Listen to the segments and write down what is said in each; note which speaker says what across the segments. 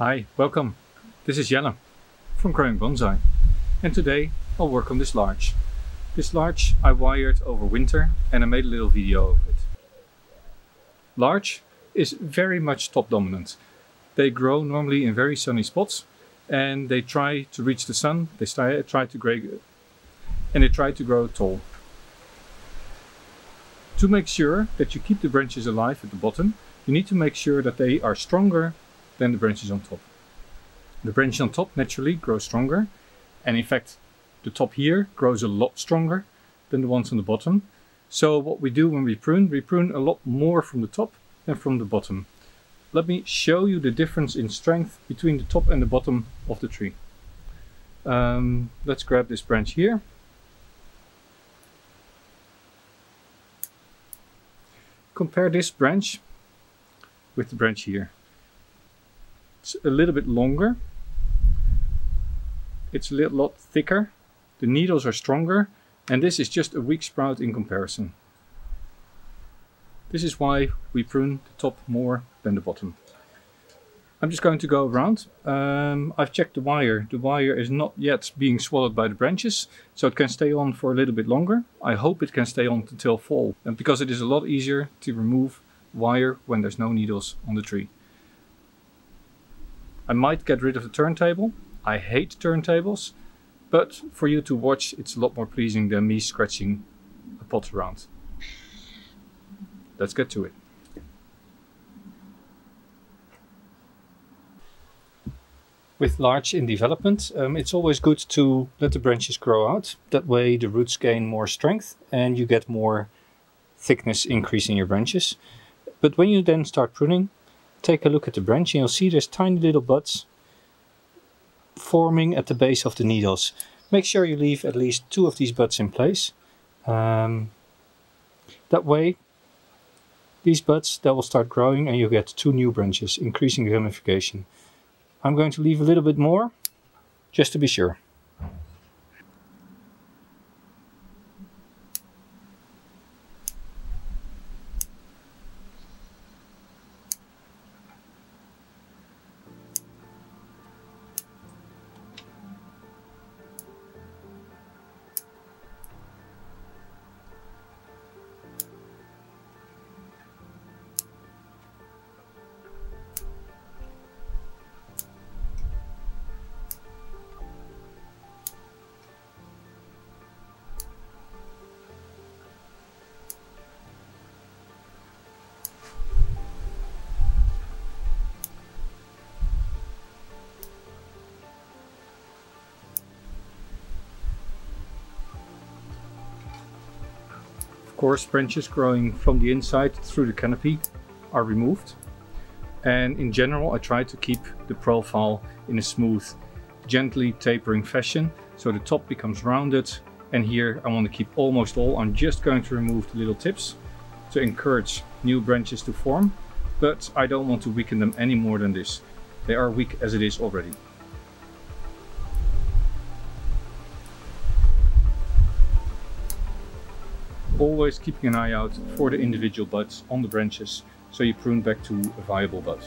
Speaker 1: Hi, welcome. This is Jelle from Growing Bonsai, and today I'll work on this larch. This larch I wired over winter and I made a little video of it. Larch is very much top dominant. They grow normally in very sunny spots and they try to reach the sun, they try to grow tall. To make sure that you keep the branches alive at the bottom, you need to make sure that they are stronger than the branches on top. The branches on top naturally grow stronger, and in fact the top here grows a lot stronger than the ones on the bottom. So what we do when we prune a lot more from the top than from the bottom. Let me show you the difference in strength between the top and the bottom of the tree. Let's grab this branch here. Compare this branch with the branch here. It's a little bit longer. It's a lot thicker. The needles are stronger, and this is just a weak sprout in comparison. This is why we prune the top more than the bottom. I'm just going to go around. I've checked the wire. The wire is not yet being swallowed by the branches, so it can stay on for a little bit longer. I hope it can stay on until fall, and because it is a lot easier to remove wire when there's no needles on the tree. I might get rid of the turntable. I hate turntables, but for you to watch it's a lot more pleasing than me scratching a pot around. Let's get to it. With larch in development, it's always good to let the branches grow out. That way the roots gain more strength and you get more thickness increase in your branches. But when you then start pruning, take a look at the branch and you'll see there's tiny little buds forming at the base of the needles. Make sure you leave at least 2 of these buds in place. That way these buds, they will start growing and you get 2 new branches, increasing the ramification. I'm going to leave a little bit more just to be sure. Of course, branches growing from the inside through the canopy are removed, and in general I try to keep the profile in a smooth, gently tapering fashion so the top becomes rounded, and here I want to keep almost all. I'm just going to remove the little tips to encourage new branches to form, but I don't want to weaken them any more than this. They are weak as it is already. Always keeping an eye out for the individual buds on the branches, so you prune back to a viable bud.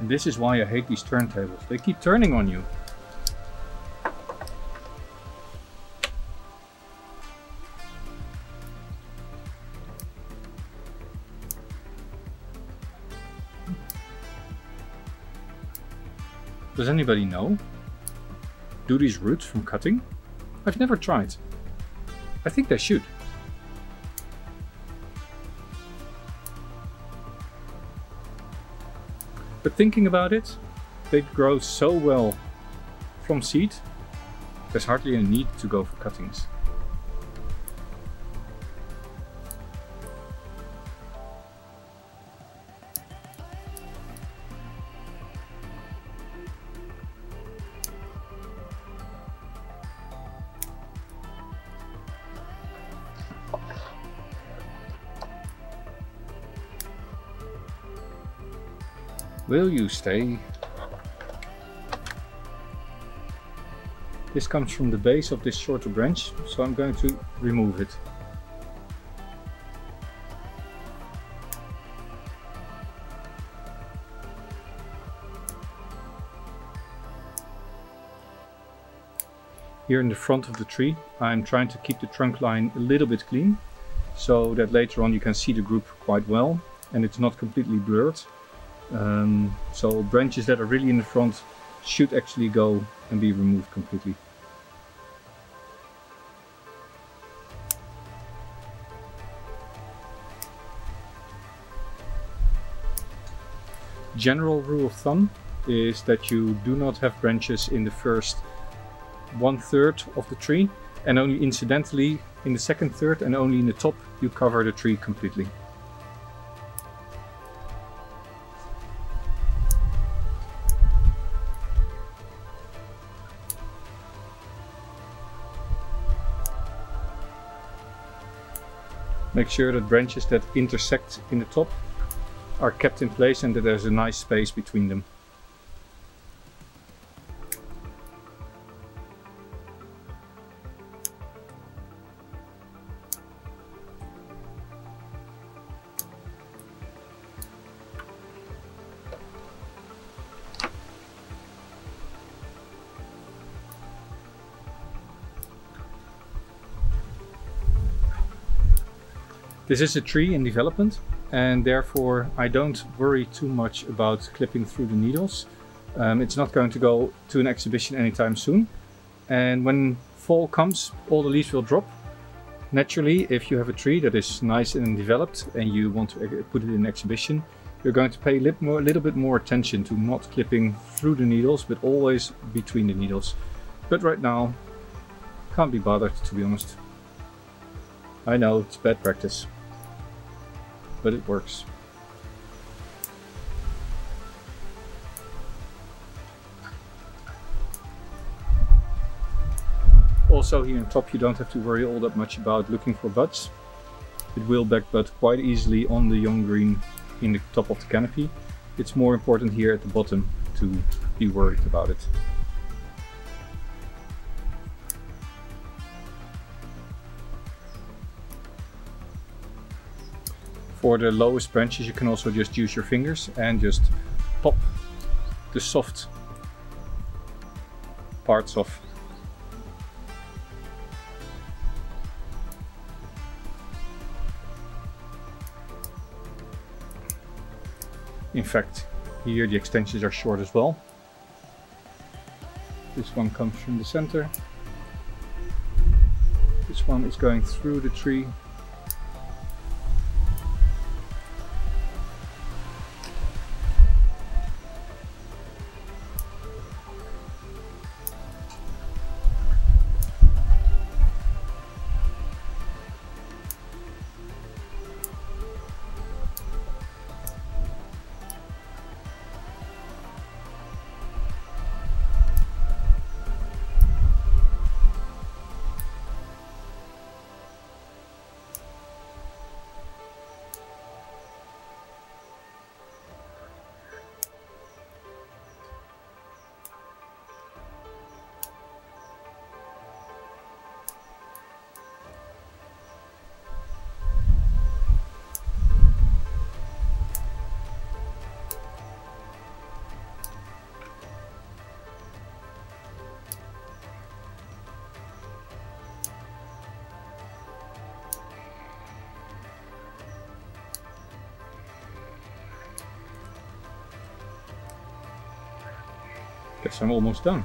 Speaker 1: And this is why I hate these turntables. They keep turning on you. Does anybody know? Do these roots from cutting? I've never tried. I think they should. But thinking about it, they grow so well from seed, there's hardly any need to go for cuttings. Will you stay? This comes from the base of this shorter branch, so I'm going to remove it. Here in the front of the tree, I'm trying to keep the trunk line a little bit clean, so that later on you can see the group quite well and it's not completely blurred. So branches that are really in the front should actually go and be removed completely. General rule of thumb is that you do not have branches in the first 1/3 of the tree, and only incidentally in the second third, and only in the top you cover the tree completely. Make sure that branches that intersect in the top are kept in place and that there's a nice space between them. This is a tree in development, and therefore I don't worry too much about clipping through the needles. It's not going to go to an exhibition anytime soon, and when fall comes all the leaves will drop. Naturally, if you have a tree that is nice and developed and you want to put it in an exhibition, you're going to pay a little bit more attention to not clipping through the needles, but always between the needles. But right now, can't be bothered, to be honest. I know it's bad practice, but it works. Also here on top you don't have to worry all that much about looking for buds. It will back bud quite easily on the young green in the top of the canopy. It's more important here at the bottom to be worried about it. For the lowest branches you can also just use your fingers and just pop the soft parts off. In fact, here the extensions are short as well. This one comes from the center. This one is going through the tree. Guess I'm almost done.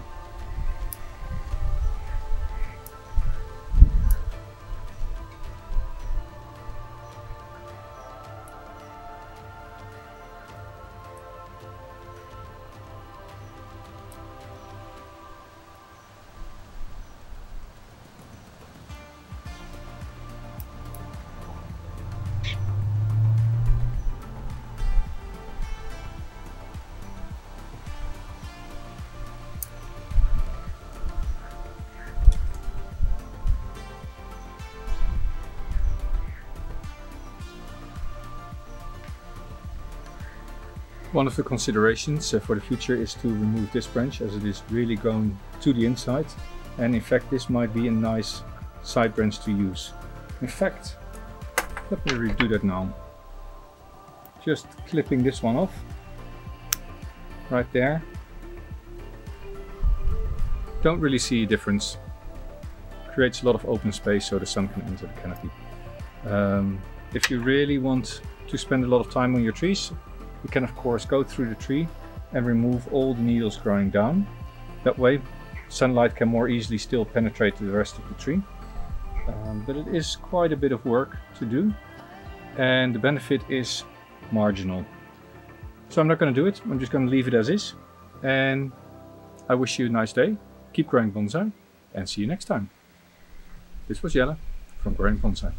Speaker 1: One of the considerations for the future is to remove this branch, as it is really going to the inside, and in fact this might be a nice side branch to use. In fact, let me redo that now. Just clipping this one off right there. Don't really see a difference. Creates a lot of open space so the sun can enter the canopy. If you really want to spend a lot of time on your trees, you can of course go through the tree and remove all the needles growing down. That way sunlight can more easily still penetrate the rest of the tree. But it is quite a bit of work to do, and the benefit is marginal. So I'm not going to do it, I'm just going to leave it as is. And I wish you a nice day, keep growing bonsai, and see you next time. This was Jelle from Growing Bonsai.